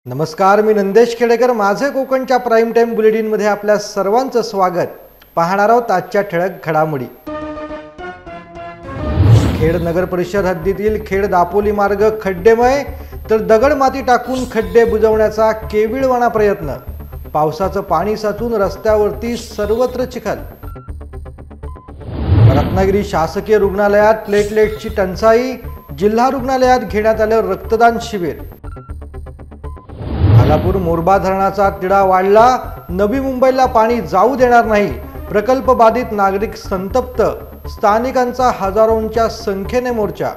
नमस्कार, मी नंदेश खेडेकर. माझे कोकणच्या प्राइम टाइम बुलेटिन मध्ये आपल्या सर्वांचं स्वागत. पाहणार आहोत आजच्या ठळक घडामोडी. खेड नगर परिषद हद्दीतील खेड दापोली मार्ग खड्डेमय, तर दगड माती टाकून खड्डे बुजवण्याचा केविलवाणा प्रयत्न. पावसाचं पाणी साचून रस्त्यावरती सर्वत्र चिखल. रत्नागिरी शासकीय रुग्णालयात प्लेटलेटची टंचाई, जिल्हा रुग्णालयात घेण्यात आलं रक्तदान शिबिर. खालापूर मोरबा धरणाचा तिढा वाढला, नवी मुंबईला पाणी जाऊ देणार नाही. प्रकल्प बाधित नागरिक संतप्त, स्थानिकांचा हजारोंच्या संख्येने मोर्चा.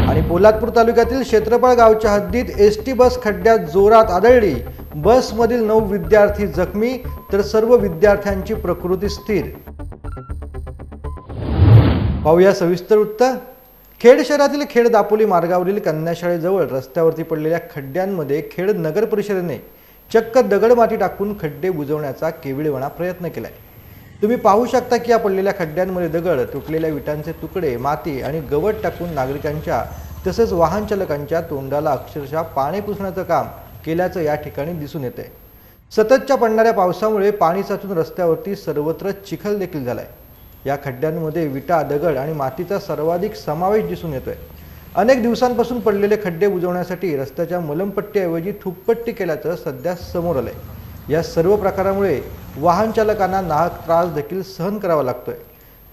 आणि पोलादपूर तालुक्यातील क्षेत्रफळ गावच्या हद्दीत एसटी बस खड्ड्यात जोरात आदळली. बसमधील 9 विद्यार्थी जखमी, तर सर्व विद्यार्थ्यांची प्रकृती स्थिर. पाहूया सविस्तर वृत्त. खेड शहरातील खेड दापोली मार्गावरील कन्याशाळेजवळ रस्त्यावरती पडलेल्या खड्ड्यांमध्ये खेड नगर परिषदेने चक्क दगडमाती टाकून खड्डे बुजवण्याचा केविलवाणा प्रयत्न केलाय. तुम्ही पाहू शकता की या पडलेल्या खड्ड्यांमध्ये दगड, तुटलेल्या विटांचे तुकडे, माती आणि गवत टाकून नागरिकांच्या तसेच वाहन चालकांच्या तोंडाला अक्षरशः पाणी पुसण्याचं काम केल्याचं या ठिकाणी दिसून येते. सततच्या पडणाऱ्या पावसामुळे पाणी साचून रस्त्यावरती सर्वत्र चिखल देखील झालाय. या खड्ड्यांमध्ये विटा, दगड आणि मातीचा सर्वाधिक समावेश दिसून येतोय. अनेक दिवसांपासून पडलेले खड्डे बुजवण्यासाठी रस्त्याच्या मलमपट्टीऐवजी थुकपट्टी केल्याचं सध्या समोर आलंय. या सर्व प्रकारामुळे वाहन चालकांना नाहक त्रास देखील सहन करावा लागतोय.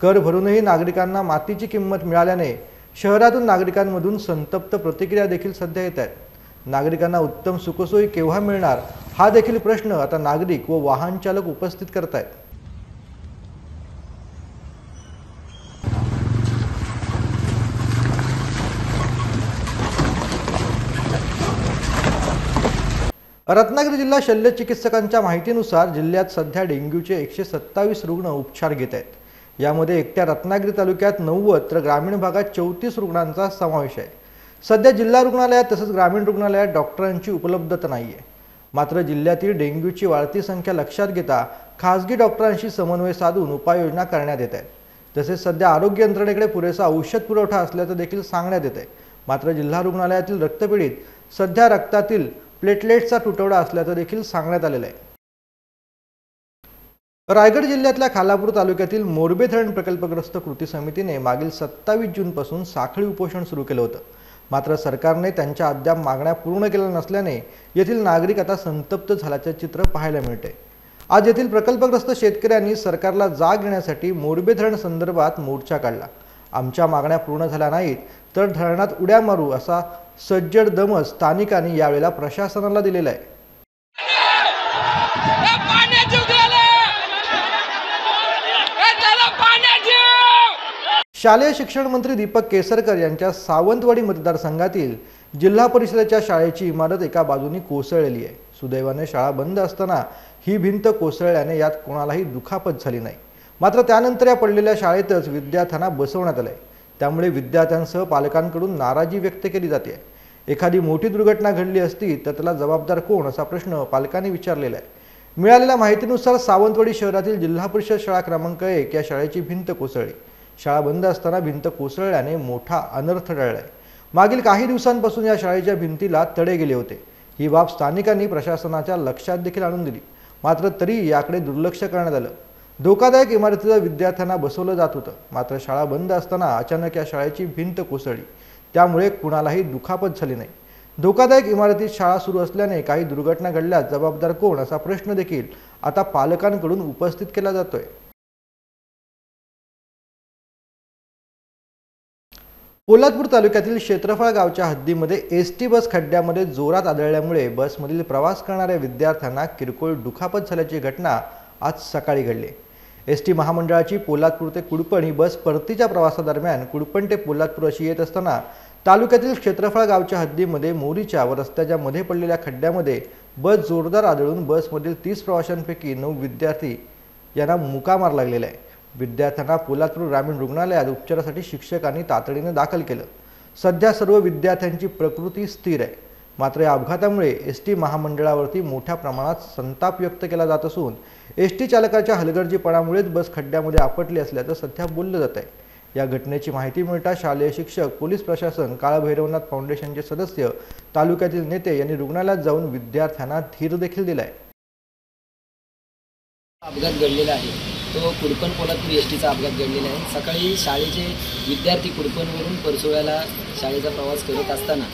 कर भरूनही नागरिकांना मातीची किंमत मिळाल्याने शहरातून नागरिकांमधून संतप्त प्रतिक्रिया देखील सध्या येत आहेत. नागरिकांना उत्तम सुखसोयी केव्हा मिळणार हा देखील प्रश्न आता नागरिक व वाहन चालक उपस्थित करत आहेत. रत्नागिरी जिल्हा शल्य चिकित्सकांच्या माहितीनुसार जिल्ह्यात सध्या डेंग्यूचे 127 रुग्ण उपचार घेत आहेत. यामध्ये एकट्या रत्नागिरी तालुक्यात 90 तर ग्रामीण भागात 34 रुग्णांचा समावेश आहे. सध्या जिल्हा रुग्णालयात तसेच ग्रामीण रुग्णालयात डॉक्टरांची उपलब्धता नाही आहे. मात्र जिल्ह्यातील डेंग्यूची वाढती संख्या लक्षात घेता खासगी डॉक्टरांशी समन्वय साधून उपाययोजना करण्यात येत आहेत. तसेच सध्या आरोग्य यंत्रणेकडे पुरेसा औषध पुरवठा असल्याचं देखील सांगण्यात येत आहे. मात्र जिल्हा रुग्णालयातील रक्तपेढीत सध्या रक्तातील प्लेटलेट्सचा तुटवडा असल्याचं देखील सांगण्यात आलेलं आहे. रायगड जिल्ह्यातल्या खालापूर तालुक्यातील मोरबे धरण प्रकल्पग्रस्त कृती समितीने मागील 27 जूनपासून साखळी उपोषण सुरू केलं होतं. मात्र सरकारने त्यांच्या अद्याप मागण्या पूर्ण केल्या नसल्याने येथील नागरिक आता संतप्त झाल्याचे चित्र पाहायला मिळते. आज येथील प्रकल्पग्रस्त शेतकऱ्यांनी सरकारला जाग घेण्यासाठी मोरबे धरण संदर्भात मोर्चा काढला. आमच्या मागण्या पूर्ण झाल्या नाहीत तर धरणात उड्या मारू असा सज्जड दमच स्थानिकांनी यावेळेला प्रशासनाला दिलेला आहे. शालेय शिक्षण मंत्री दीपक केसरकर यांच्या सावंतवाडी मतदारसंघातील जिल्हा परिषदेच्या शाळेची इमारत एका बाजूने कोसळलेली आहे. सुदैवाने शाळा बंद असताना ही भिंत कोसळल्याने यात कोणालाही दुखापत झाली नाही. मात्र त्यानंतर या पडलेल्या शाळेतच विद्यार्थ्यांना बसवण्यात आलंय. त्यामुळे विद्यार्थ्यांसह पालकांकडून नाराजी व्यक्त केली जाते. एखादी मोठी दुर्घटना घडली असती तर त्याला जबाबदार कोण असा प्रश्न पालकांनी विचारलेला आहे. मिळालेल्या माहितीनुसार सावंतवाडी शहरातील जिल्हा परिषद शाळा क्रमांक 1 या शाळेची भिंत कोसळली. शाळा बंद असताना भिंत कोसळल्याने मोठा अनर्थ टळलाय. मागील काही दिवसांपासून या शाळेच्या भिंतीला तडे गेले होते. ही बाब स्थानिकांनी प्रशासनाच्या लक्षात देखील आणून दिली. मात्र तरी याकडे दुर्लक्ष करण्यात आलं. धोकादायक इमारतीला विद्यार्थ्यांना बसवलं जात होतं. मात्र शाळा बंद असताना अचानक या शाळेची भिंत कोसळली. त्यामुळे कुणालाही दुखापत झाली नाही. धोकादायक इमारतीत शाळा सुरू असल्याने काही दुर्घटना घडल्यास जबाबदार कोण असा प्रश्न देखील आता पालकांकडून उपस्थित केला जातोय. पोलादपूर तालुक्यातील क्षेत्रफळ गावच्या हद्दीमध्ये एसटी बस खड्ड्यामध्ये जोरात आदळल्यामुळे बसमधील प्रवास करणाऱ्या विद्यार्थ्यांना किरकोळ दुखापत झाल्याची घटना आज सकाळी घडली. एसटी महामंडळाची पोलादपूर ते कुडपण ही बस परतीच्या प्रवासादरम्यान कुडपण ते पोलादपूर अशी येत असताना तालुक्यातील क्षेत्रफळ गावच्या हद्दीमध्ये मोरीच्या व रस्त्याच्या मध्ये पडलेल्या खड्ड्यामध्ये बस जोरदार आदळून बसमधील 30 प्रवाशांपैकी 9 विद्यार्थी यांना मुका मार लागलेला आहे. विद्यार्थ्यांना पोलादपूर ग्रामीण रुग्णालयात उपचारासाठी शिक्षकांनी तातडीने दाखल केलं. सध्या सर्व विद्यार्थ्यांची प्रकृती स्थिर आहे. मात्र या अपघातामुळे एसटी महामंडळावरती मोठ्या प्रमाणात संताप व्यक्त केला जात असून एसटी चालकाच्या हलगर्जीपणामुळेच बस खड्ड्यामध्ये आपटली असल्याचं सध्या बोललं जात आहे. या घटनेची माहिती मिळताच शालेय शिक्षक, पोलीस प्रशासन, काळभैरवनाथ फाउंडेशनचे सदस्य, तालुक्यातील नेते यांनी रुग्णालयात जाऊन विद्यार्थ्यांना धीर देखील दिलाय। अपघात घडलेला आहे तो कुडपण पोलादपूर एसटीचा अपघात घडलेला आहे। सकाळी शाळेचे विद्यार्थी कुडपणवरून परसोळ्याला शाळेचा प्रवास करत असताना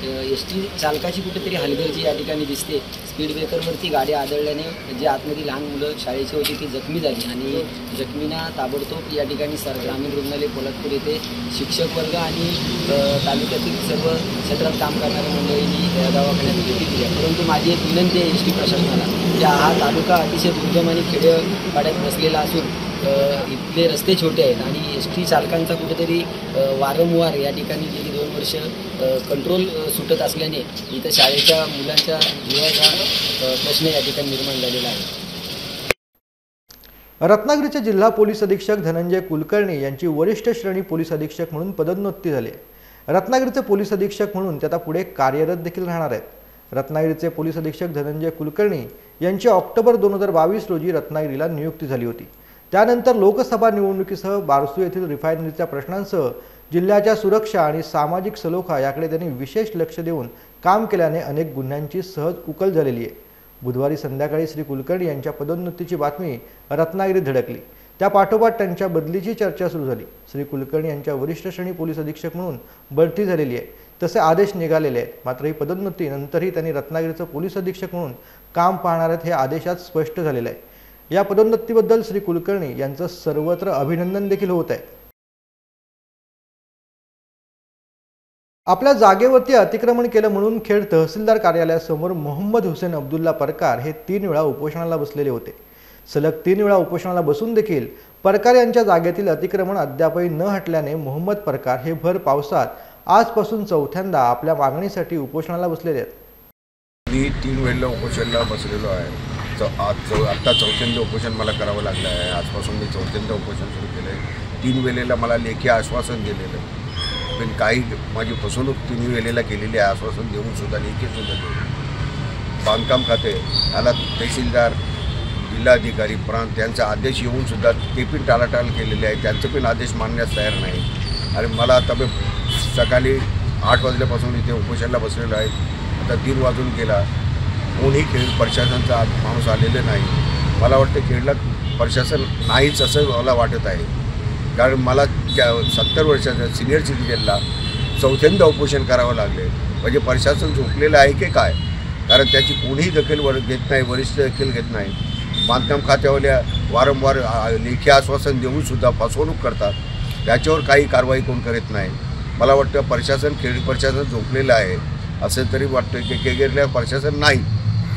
एसटी चालकाची कुठेतरी हलगर्जी या ठिकाणी दिसते। स्पीड ब्रेकरवरती गाडी आदळल्याने जे आतमध्ये लहान मुलं शाळेची होती ती जखमी झाली आणि जखमींना ताबडतोब या ठिकाणी ग्रामीण रुग्णालय पोलादपूर येथे शिक्षक वर्ग आणि तालुक्यातील सर्व क्षेत्रात काम करणाऱ्या मंडळींनी दवाखान्यात भेटी दिल्या। परंतु माझी एक विनंती आहे एसटी प्रशासनाला की हा तालुका अतिशय दुर्गम आणि खेडेपाड्यात बसलेला असून इथले रस्ते छोटे आहेत आणि एसटी चालकांचा कुठेतरी वारंवार या ठिकाणी गेली 2 वर्ष कंट्रोल सुटत असल्याने इथं शाळेच्या मुलांच्या जीवाचा प्रश्न या ठिकाणी निर्माण झालेला आहे। रत्नागिरीचे जिल्हा पोलीस अधीक्षक धनंजय कुलकर्णी यांची वरिष्ठ श्रेणी पोलीस अधीक्षक म्हणून पदोन्नती झाली आहे। रत्नागिरीचे पोलीस अधीक्षक म्हणून ते आता पुढे कार्यरत देखील राहणार आहेत। रत्नागिरीचे पोलीस अधीक्षक धनंजय कुलकर्णी यांची ऑक्टोबर 2022 रोजी रत्नागिरीला नियुक्ती झाली होती। त्यानंतर लोकसभा निवडणुकीसह बारसू येथील रिफायनरीच्या प्रश्नांसह जिल्ह्याच्या सुरक्षा आणि सामाजिक सलोखा याकडे त्यांनी विशेष लक्ष देऊन काम केल्याने अनेक गुन्ह्यांची सहज उकल झालेली आहे। बुधवारी संध्याकाळी श्री कुलकर्णी यांच्या पदोन्नतीची बातमी रत्नागिरीत धडकली। त्या पाठोपाठ त्यांच्या बदलीची चर्चा सुरू झाली। श्री कुलकर्णी यांच्या वरिष्ठ श्रेणी पोलीस अधीक्षक म्हणून बढती झालेली आहे, तसे आदेश निघालेले आहेत। मात्र ही पदोन्नती नंतरही त्यांनी रत्नागिरीचे पोलीस अधीक्षक म्हणून काम पाहणार आहेत हे आदेशात स्पष्ट झालेले आहे। या पदोन्नतीबद्दल श्री कुलकर्णी यांचं सर्वत्र अभिनंदन देखील होत आहे। आपल्या जागेवरती अतिक्रमण केलं म्हणून खेड तहसीलदार कार्यालयासमोर मोहम्मद हुसेन अब्दुल्ला परकार हे 3 वेळा उपोषणाला बसलेले होते। सलग 3 वेळा उपोषणाला बसून देखील परकार यांच्या जागेतील अतिक्रमण अद्यापही न हटल्याने मोहम्मद परकार हे भर पावसात आजपासून चौथ्यांदा आपल्या मागणीसाठी उपोषणाला बसलेले आहेत। मी 3 वेळेला उपोषणाला बसलेलो आहे। आता चौथ्यांदा उपोषण मला करावं लागलं आहे। आजपासून मी चौथ्यांदा उपोषण सुरू केलं आहे। 3 वेळेला मला लेखी आश्वासन दिलेलं आहे, पण काही माझी फसवणूक 3 वेळेला केलेली आहे। आश्वासन देऊन सुद्धा लेखी सुद्धा दिलं। बांधकाम खाते याला तहसीलदार, जिल्हाधिकारी प्रांत यांचा आदेश येऊन सुद्धा ते पण टाळाटाळ केलेले आहे। त्यांचं पण आदेश मानण्यास तयार नाही। आणि मला आता मी सकाळी 8 वाजल्यापासून इथे उपोषणाला बसलेलो आहे। आता 3 वाजून गेला, कोणी खेड प्रशासनाचा माणूस आलेलं नाही। मला वाटतं खेडला प्रशासन नाहीच असं मला वाटत आहे, कारण मला 70 वर्षाच्या सिनियर सिटीजनला चौथ्यांदा उपोषण करावं लागले। म्हणजे प्रशासन झोपलेलं आहे की काय? कारण त्याची कोणीही दखल घेत नाही, वरिष्ठ दखल घेत नाही। बांधकाम खात्यावाल्या वारंवार लेखी आश्वासन देऊन सुद्धा फसवणूक करतात, त्याच्यावर काही कारवाई कोण करत नाही। मला वाटतं प्रशासन, खेड प्रशासन झोपलेलं आहे असं तरी वाटतं की खेडल्या प्रशासन नाही,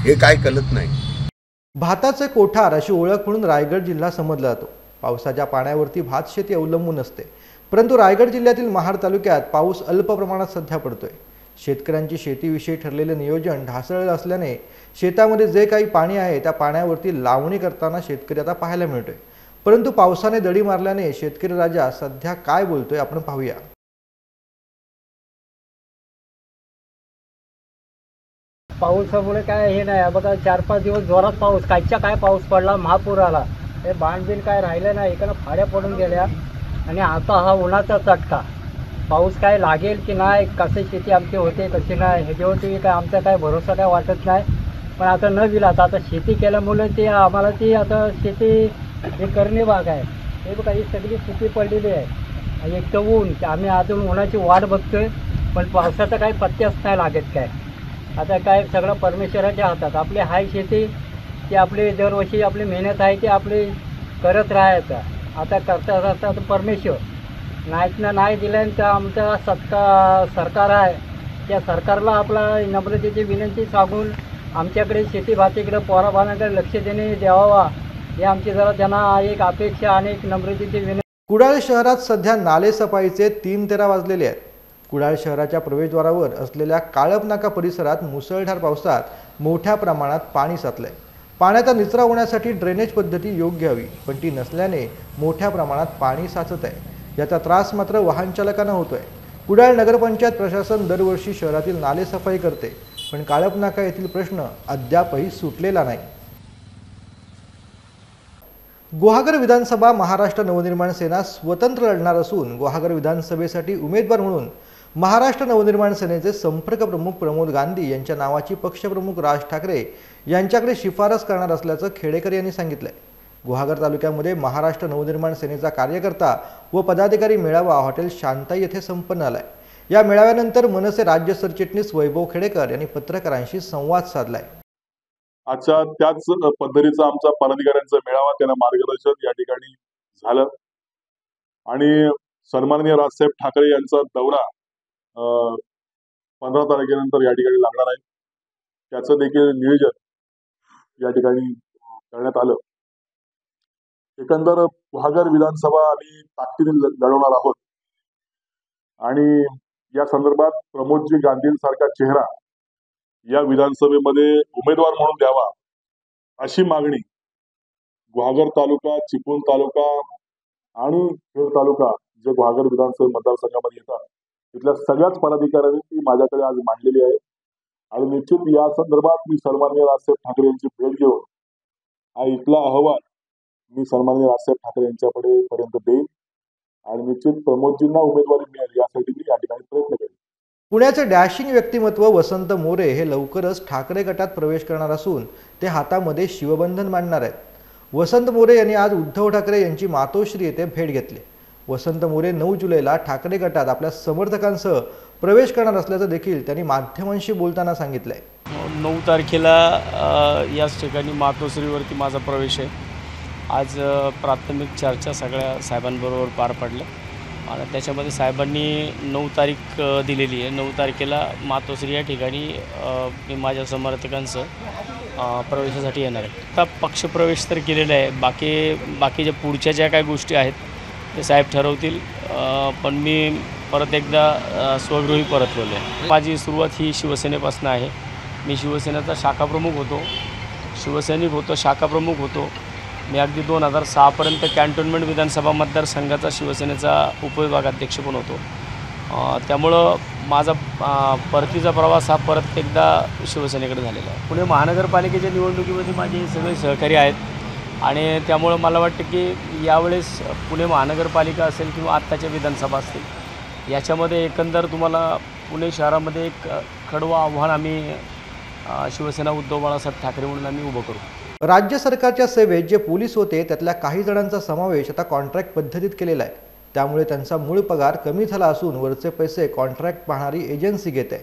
हे काय कळत नाही। भाताचे कोठार अशी ओळख म्हणून रायगड जिल्हा समजला जातो। पावसाच्या पाण्यावरती भात शेती अवलंबून असते, परंतु रायगड जिल्ह्यातील महाड तालुक्यात पाऊस अल्प प्रमाणात सध्या पडतोय। शेतकऱ्यांची शेतीविषयी ठरलेले नियोजन ढासळलं असल्याने शेतामध्ये जे काही पाणी आहे त्या पाण्यावरती लावणी करताना शेतकरी आता पाहायला मिळतोय। परंतु पावसाने दडी मारल्याने शेतकरी राजा सध्या काय बोलतोय आपण पाहूया। पावसामुळे काय हे नाही बघा, 4-5 दिवस जोरात पाऊस, कायच्या काय पाऊस पडला, महापूर आला। हे बांधबिल काय राहिलं नाही, इकडं फाड्या पडून गेल्या। आणि आता हा उन्हाचा चटका, पाऊस काय लागेल की नाही, कसे शेती आमची होते कशी नाही ह्याच्यावरती काय आमचा काय भरोसा काय वाटत नाही। पण आता न दिला आता शेती केल्यामुळे ते आम्हाला ती आता शेती हे करणे भाग आहे। हे बघा ही सगळी स्थिती पडलेली आहे। एक तर ऊन, आम्ही अजून उन्हाची वाट बघतोय, पण पावसाचा काही पत्त्याच नाही लागत काय। आता काय सगळं परमेश्वराच्या हातात, आपली हाय शेती ती आपली दरवर्षी आपली मेहनत आहे ती आपली करत राहायचं। आता करता करता परमेश्वर नाहीत ना नाही दिल्यानं तर आमचा सरकार आहे, त्या सरकारला आपला नम्रतेची विनंती सांगून आमच्याकडे शेती भातीकडे पोराबाळांकडे लक्ष देणे द्यावा, हे आमची जरा त्यांना एक अपेक्षा आणि एक नम्रतेची विनंती। कुडाळ शहरात सध्या नाले सफाईचे 3:13 वाजलेले आहेत। कुडाळ शहराच्या प्रवेशद्वारावर असलेल्या काळपनाका परिसरात मुसळधार पावसात मोठ्या प्रमाणात पाणी साचलंय। पाण्याचा निचरा होण्यासाठी ड्रेनेज पद्धती योग्य हवी, पण ती नसल्याने मोठ्या प्रमाणात पाणी साचत आहे। याचा त्रास मात्र वाहन चालकांना होतोय। कुडाळ नगरपंचायत प्रशासन दरवर्षी शहरातील नाले सफाई करते, पण काळपनाका येथील प्रश्न अद्यापही सुटलेला नाही। गुहागर विधानसभा महाराष्ट्र नवनिर्माण सेना स्वतंत्र लढणार असून गुहागर विधानसभेसाठी उमेदवार म्हणून महाराष्ट्र नवनिर्माण सेनेचे संपर्क प्रमुख प्रमोद गांधी यांच्या नावाची पक्षप्रमुख राज ठाकरे यांच्याकडे शिफारस करणार असल्याचं खेडेकर यांनी सांगितलंय। गुहागर तालुक्यामध्ये महाराष्ट्र नवनिर्माण सेनेचा कार्यकर्ता व पदाधिकारी मेळावा हॉटेल शांताई येथे संपन्न आलाय। या मेळाव्यानंतर मनसे राज्य सरचिटणीस वैभव खेडेकर यांनी पत्रकारांशी संवाद साधलाय। आजच्या त्याच पद्धतीचा आमचा पदाधिकाऱ्यांचा मेळावा त्यांना मार्गदर्शन या ठिकाणी झालं आणि सन्माननीय राजसाहेब ठाकरे यांचा दौरा 15 तारखेनंतर या ठिकाणी लागणार आहे। त्याचं देखील नियोजन या ठिकाणी करण्यात आलं। एकंदर गुहागर विधानसभा आम्ही ताकदीने लढवणार आहोत आणि या संदर्भात प्रमोदजी गांधींसारखा चेहरा या विधानसभेमध्ये उमेदवार म्हणून द्यावा अशी मागणी गुहागर तालुका, चिपळूण तालुका आणि खेड तालुका जे गुहागर विधानसभा मतदारसंघामध्ये येतात तिथल्या सगळ्याच पदाधिकाऱ्यांनी ती माझ्याकडे आज मांडलेली आहे आणि निश्चित या संदर्भात मी सन्माननीय राजसाहेब ठाकरे यांची भेट घेऊन हा इथला अहवाल मी सन्माननीय राजसाहेब ठाकरे यांच्याकडे पर्यंत देईन आणि निश्चित प्रमोदजींना उमेदवारी मिळेल यासाठी मी या ठिकाणी प्रयत्न करेन। पुण्याचे डॅशिंग व्यक्तिमत्व वसंत मोरे हे लवकरच ठाकरे गटात प्रवेश करणार असून ते हातामध्ये शिवबंधन मांडणार आहेत। वसंत मोरे यांनी आज उद्धव ठाकरे यांची मातोश्री येथे भेट घेतली। वसंत मोरे 9 जुलैला ठाकरे गटात आपल्या समर्थकांसह प्रवेश करणार असल्याचं देखील त्यांनी माध्यमांशी बोलताना सांगितलंय। 9 तारखेला याच ठिकाणी मातोश्रीवरती माझा प्रवेश आहे। आज प्राथमिक चर्चा सगळ्या साहेबांबरोबर पार पडल्या आणि त्याच्यामध्ये साहेबांनी 9 तारीख दिलेली आहे। 9 तारखेला मातोश्री या ठिकाणी मी माझ्या समर्थकांसह प्रवेशासाठी येणार आहे। आता पक्षप्रवेश तर केलेला आहे, बाकीच्या पुढच्या ज्या काही गोष्टी आहेत ते साहेब ठरवतील, पण मी परत एकदा स्वगृही परतलेलो आहे। माझी सुरुवात ही शिवसेनेपासून आहे। मी शिवसेनेचा शाखाप्रमुख होतो, शिवसैनिक होतो, शाखाप्रमुख होतो। मी अगदी 2006पर्यंत कॅन्टोन्मेंट विधानसभा मतदारसंघाचा शिवसेनेचा उपविभागाध्यक्ष पण होतो। त्यामुळं माझा परतीचा प्रवास हा परत एकदा शिवसेनेकडे झालेला आहे। पुणे महानगरपालिकेच्या निवडणुकीमध्ये माझे सगळे सहकारी आहेत आणि त्यामुळं मला वाटतं की यावेळेस पुणे महानगरपालिका असेल किंवा आत्ताच्या विधानसभा असतील याच्यामध्ये एकंदर तुम्हाला पुणे शहरामध्ये एक खडवं आव्हान आम्ही शिवसेना उद्धव बाळासाहेब ठाकरे म्हणून आम्ही उभं करू। राज्य सरकारच्या सेवेत जे पोलीस होते त्यातल्या काही जणांचा समावेश आता कॉन्ट्रॅक्ट पद्धतीत केलेला आहे। त्यामुळे त्यांचा मूळ पगार कमी झाला असून वरचे पैसे कॉन्ट्रॅक्ट पाहणारी एजन्सी घेते।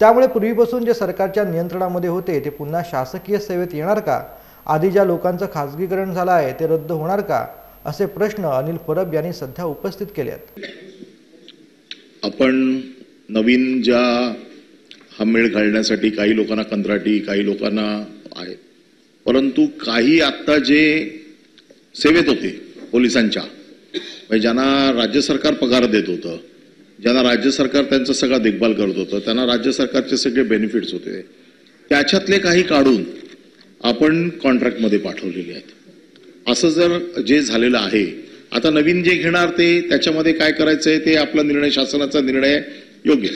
त्यामुळे पूर्वीपासून जे सरकारच्या नियंत्रणामध्ये होते ते पुन्हा शासकीय सेवेत येणार का? आधी ज्या लोकांचं खाजगीकरण झालं आहे ते रद्द होणार का? असे प्रश्न अनिल परब यांनी सध्या उपस्थित केले आहेत। आपण नवीन ज्या हा मेळ घालण्यासाठी काही लोकांना कंत्राटी, काही लोकांना आहे, परंतु काही आत्ता जे सेवेत होते पोलिसांच्या, ज्यांना राज्य सरकार पगार देत होतं, ज्यांना राज्य सरकार त्यांचा सगळा देखभाल करत होतं, त्यांना राज्य सरकारचे सगळे बेनिफिट्स होते, त्याच्यातले काही काढून आपण कॉन्ट्रॅक्टमध्ये पाठवलेले आहेत। असं जर जे झालेलं आहे, आता नवीन जे घेणार ते त्याच्यामध्ये काय करायचंय ते आपला निर्णय, शासनाचा निर्णय योग्य,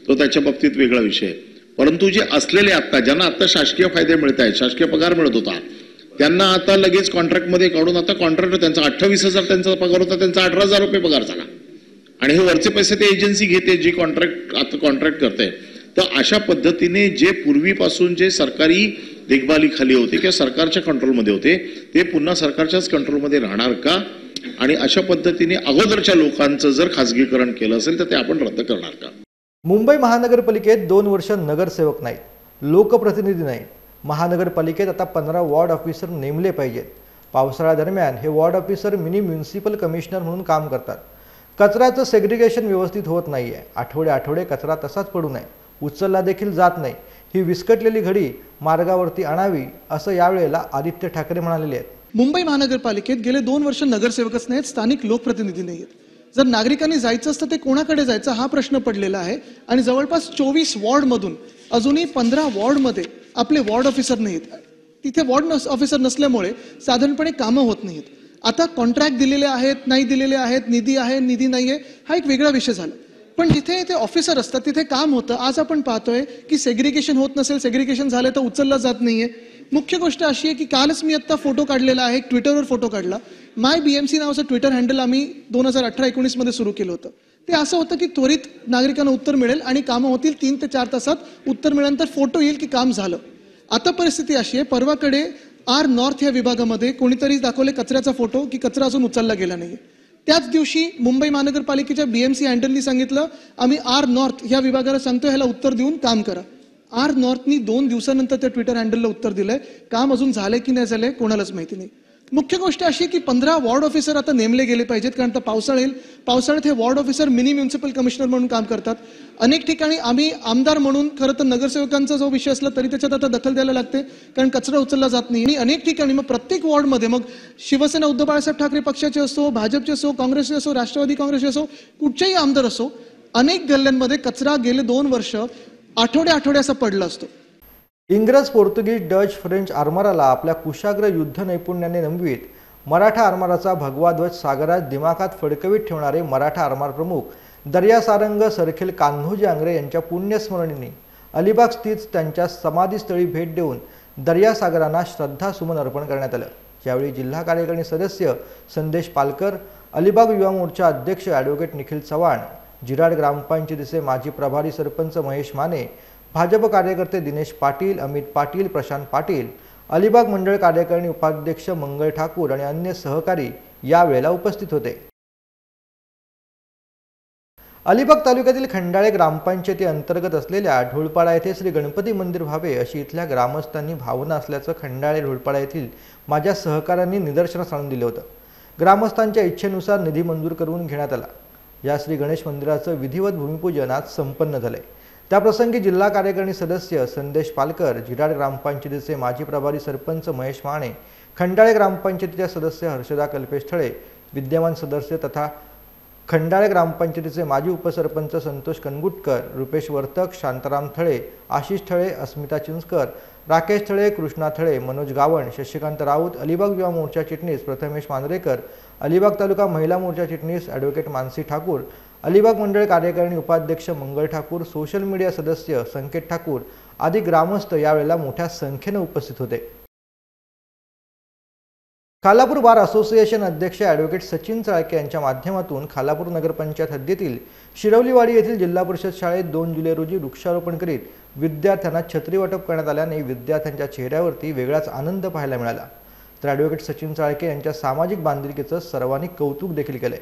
तो त्याच्या बाबतीत वेगळा विषय आहे। परंतु जे असलेले आता ज्यांना आता शासकीय फायदे मिळत आहेत, शासकीय पगार मिळत होता, त्यांना आता लगेच कॉन्ट्रॅक्टमध्ये काढून आता कॉन्ट्रॅक्ट त्यांचा 28,000 त्यांचा पगार होता, त्यांचा 18,000 रुपये पगार झाला आणि हे वरचे पैसे ते एजन्सी घेते जी कॉन्ट्रॅक्ट आता कॉन्ट्रॅक्ट करते। तर अशा पद्धतीने जे पूर्वीपासून जे सरकारी देखभालीखाली होते किंवा सरकारच्या कंट्रोलमध्ये होते ते पुन्हा सरकारच्याच कंट्रोलमध्ये राहणार का? आणि अशा पद्धतीने अगोदरच्या लोकांचं जर खाजगीकरण केलं असेल तर ते आपण रद्द करणार का? मुंबई महानगरपालिकेत 2 वर्ष नगरसेवक नाहीत, लोकप्रतिनिधी नाहीत। महानगरपालिकेत आता 15 वॉर्ड ऑफिसर नेमले पाहिजेत। पावसाळ्यादरम्यान हे ward officer mini municipal commissioner म्हणून काम करतात। कचऱ्याचं सेग्रिगेशन व्यवस्थित होत नाहीये। आठवडे कचरा तसाच पडून आहे, उचलला देखील जात नाही। ही विस्कटलेली घडी मार्गावरती आणावी असं यावेळेला आदित्य ठाकरे म्हणालेले आहेत। मुंबई महानगरपालिकेत गेले 2 वर्ष नगरसेवकच नाहीत, स्थानिक लोकप्रतिनिधी नाहीत। जर नागरिकांनी जायचं असतं ते कोणाकडे जायचं हा प्रश्न पडलेला आहे आणि जवळपास 24 वॉर्डमधून अजूनही 15 वॉर्डमध्ये आपले वॉर्ड ऑफिसर नाहीत। तिथे वॉर्ड ऑफिसर नसल्यामुळे साधारणपणे कामं होत नाहीत। आता कॉन्ट्रॅक्ट दिलेले आहेत, नाही दिलेले आहेत, निधी आहे, निधी नाहीये, हा एक वेगळा विषय झाला। पण जिथे ते ऑफिसर असतात तिथे काम होतं. आज आपण पाहतोय की सेग्रिगेशन होत नसेल, सेग्रिगेशन झालं तर उचललं जात नाहीये. मुख्य गोष्ट अशी आहे की कालच मी आता फोटो काढलेला आहे, ट्विटरवर फोटो काढला. माय BMC नावाचं ट्विटर हँडल आम्ही 2018-19 मध्ये सुरू केलं होतं. ते असं होतं की त्वरित नागरिकांना उत्तर मिळेल आणि कामं होतील, 3 ते 4 तासात उत्तर मिळाल्यानंतर फोटो येईल की काम झालं. आता परिस्थिती अशी आहे, परवाकडे R नॉर्थ या विभागामध्ये कोणीतरी दाखवले कचऱ्याचा फोटो की कचरा अजून उचलला गेला नाही. त्याच दिवशी मुंबई महानगरपालिकेच्या BMC हँडलनी सांगितलं आम्ही R नॉर्थ या विभागाला सांगतो ह्याला उत्तर देऊन काम करा. R नॉर्थनी 2 दिवसानंतर त्या ट्विटर हँडलला उत्तर दिलंय. काम अजून झालंय की नाही झालंय कोणालाच माहिती नाही. मुख्य गोष्ट अशी की 15 वॉर्ड ऑफिसर आता नेमले गेले पाहिजेत, कारण आता पावसाळ्यात हे ward officer mini municipal commissioner म्हणून काम करतात. अनेक ठिकाणी आम्ही आमदार म्हणून खरं तर नगरसेवकांचा जो विषय असला तरी त्याच्यात आता दखल द्यायला लागते, कारण कचरा उचलला जात नाही. आणि अनेक ठिकाणी मग प्रत्येक वॉर्डमध्ये मग शिवसेना उद्धव बाळासाहेब ठाकरे पक्षाचे असो, भाजपचे असो, काँग्रेसचे असो, राष्ट्रवादी काँग्रेसचे असो, कुठचेही आमदार असो, अनेक गल्ल्यांमध्ये कचरा गेले 2 वर्ष आठवडे असा पडला असतो. इंग्रज, पोर्तुगीज, डच, फ्रेंच आरमाराला आपल्या कुशाग्र युद्ध नैपुण्याने नमवीत मराठा आरमाराचा भगवा ध्वज सागरात दिमाखात फडकवीत ठेवणारे मराठा आरमार प्रमुख दर्यासारंग सरखेल कान्होजी आंग्रे यांच्या पुण्यस्मरणीने अलिबाग स्थित त्यांच्या समाधीस्थळी भेट देऊन दर्यासागरांना श्रद्धासुमन अर्पण करण्यात आलं. यावेळी जिल्हा कार्यकारिणी सदस्य संदेश पालकर, अलिबाग युवा मोर्चा अध्यक्ष ॲडव्होकेट निखिल चव्हाण, जिराड ग्रामपंचायतीचे माजी प्रभारी सरपंच महेश माने, भाजप कार्यकर्ते दिनेश पाटील, अमित पाटील, प्रशांत पाटील, अलिबाग मंडळ कार्यकारिणी उपाध्यक्ष मंगल ठाकूर आणि अन्य सहकारी यावेळेला उपस्थित होते. अलिबाग तालुक्यातील खंडाळे ग्रामपंचायती अंतर्गत असलेल्या ढोलपाडा येथे श्री गणपती मंदिर व्हावे अशी इथल्या ग्रामस्थांनी भावना असल्याचं खंडाळे ढोलपाडा येथील माझ्या सहकाऱ्यांनी निदर्शनास आणून दिले होतं. ग्रामस्थांच्या इच्छेनुसार निधी मंजूर करून घेण्यात आला. या श्री गणेश मंदिराचं विधिवत भूमिपूजन आज संपन्न झाले. त्याप्रसंगी जिल्हा कार्यकारिणी सदस्य संदेश पालकर, जिराड ग्रामपंचायतीचे माजी प्रभारी सरपंच महेश माने, खंडाळे ग्रामपंचायतीच्या सदस्य हर्षदा कल्पेश थळे, विद्यमान सदस्य तथा खंडाळे ग्रामपंचायतीचे माजी उपसरपंच संतोष कनगुटकर, रुपेश वर्तक, शांताराम थळे, आशिष थळे, अस्मिता चिंचकर, राकेश थळे, कृष्णा थळे, मनोज गावण, शशिकांत राऊत, अलिबाग युवा मोर्चा चिटणीस प्रथमेश मांजरेकर, अलिबाग तालुका महिला मोर्चा चिटणीस ॲडव्होकेट मानसी ठाकूर, अलिबाग मंडळ कार्यकारिणी उपाध्यक्ष मंगल ठाकूर, सोशल मीडिया सदस्य संकेत ठाकूर आदी ग्रामस्थ यावेळेला मोठ्या संख्येने उपस्थित होते. खालापूर बार असोसिएशन अध्यक्ष ॲडव्होकेट सचिन चाळके यांच्या माध्यमातून खालापूर नगरपंचायत हद्दीतील शिरवलीवाडी येथील जिल्हा परिषद शाळेत 2 जुलै रोजी वृक्षारोपण करीत विद्यार्थ्यांना छत्री वाटप करण्यात आल्याने विद्यार्थ्यांच्या चेहऱ्यावरती वेगळाच आनंद पाहायला मिळाला. तर ॲडव्होकेट सचिन चाळके यांच्या सामाजिक बांधिलकीचं सर्वांनी कौतुक देखील केले.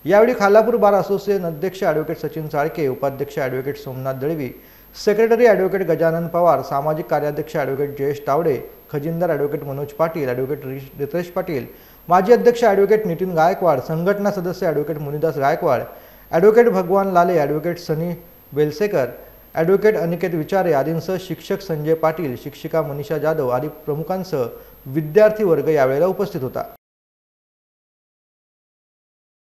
यावेळी खालापूर बार असोसिएशन अध्यक्ष ॲडव्होकेट सचिन चाळके, उपाध्यक्ष advocate Somnath Dalvi, secretary advocate Gajanan Pawar, सामाजिक कार्याध्यक्ष ॲडव्होकेट जयेश तावडे, खजिनदार ॲडव्होकेट मनोज पाटील, ॲडव्होकेट रितेश पाटील, माजी अध्यक्ष ॲडव्होकेट नितीन गायकवाड, संघटना सदस्य ॲडव्होकेट मुनिदास गायकवाड, ॲडव्होकेट भगवान लाले, ॲडव्होकेट सनी बेलसेकर, ॲडव्होकेट अनिकेत विचारे आदींसह शिक्षक संजय पाटील, शिक्षिका मनीषा जाधव आदी प्रमुखांसह विद्यार्थी वर्ग यावेळेला उपस्थित होता.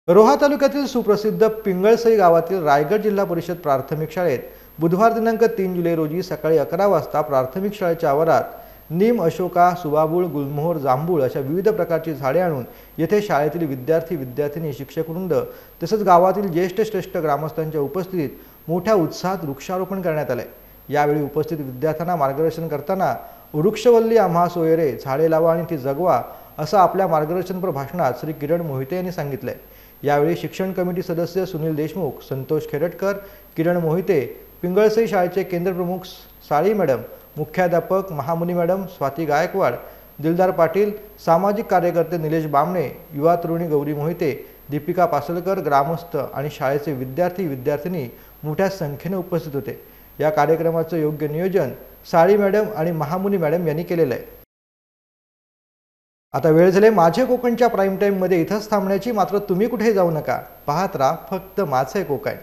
रोहा तालुक्यातील सुप्रसिद्ध पिंगळसई गावातील रायगड जिल्हा परिषद प्राथमिक शाळेत बुधवार दिनांक 3 जुलै रोजी सकाळी 11 वाजता प्राथमिक शाळेच्या आवारात नीम, अशोका, सुबाबूळ, गुलमोहर, जांभूळ अशा विविध प्रकारची झाडे आणून येथे शाळेतील विद्यार्थी, विद्यार्थिनी, शिक्षकवृंद तसेच गावातील ज्येष्ठ श्रेष्ठ ग्रामस्थांच्या उपस्थितीत मोठ्या उत्साहात वृक्षारोपण करण्यात आले. यावेळी उपस्थित विद्यार्थ्यांना मार्गदर्शन करताना वृक्षवल्ली आम्हा सोयरे, झाडे लावा आणि ती जगवा असं आपल्या मार्गदर्शनपर भाषणात श्री किरण मोहिते यांनी सांगितले. यावेळी शिक्षण कमिटी सदस्य सुनील देशमुख, संतोष खेरटकर, किरण मोहिते, पिंगळसई शाळेचे केंद्रप्रमुख साळी मॅडम, मुख्याध्यापक महामुनी मॅडम, स्वाती गायकवाड, दिलदार पाटील, सामाजिक कार्यकर्ते निलेश बामणे, युवा तरुणी गौरी मोहिते, दीपिका पासलकर, ग्रामस्थ आणि शाळेचे विद्यार्थी विद्यार्थिनी मोठ्या संख्येने उपस्थित होते. या कार्यक्रमाचं योग्य नियोजन साळी मॅडम आणि महामुनी मॅडम यांनी केलेलं आहे. आता वेळ झाले माझे कोकणच्या प्राईम टाईममध्ये इथंच थांबण्याची. मात्र तुम्ही कुठे जाऊ नका, पाहत राहा फक्त माझे कोकण.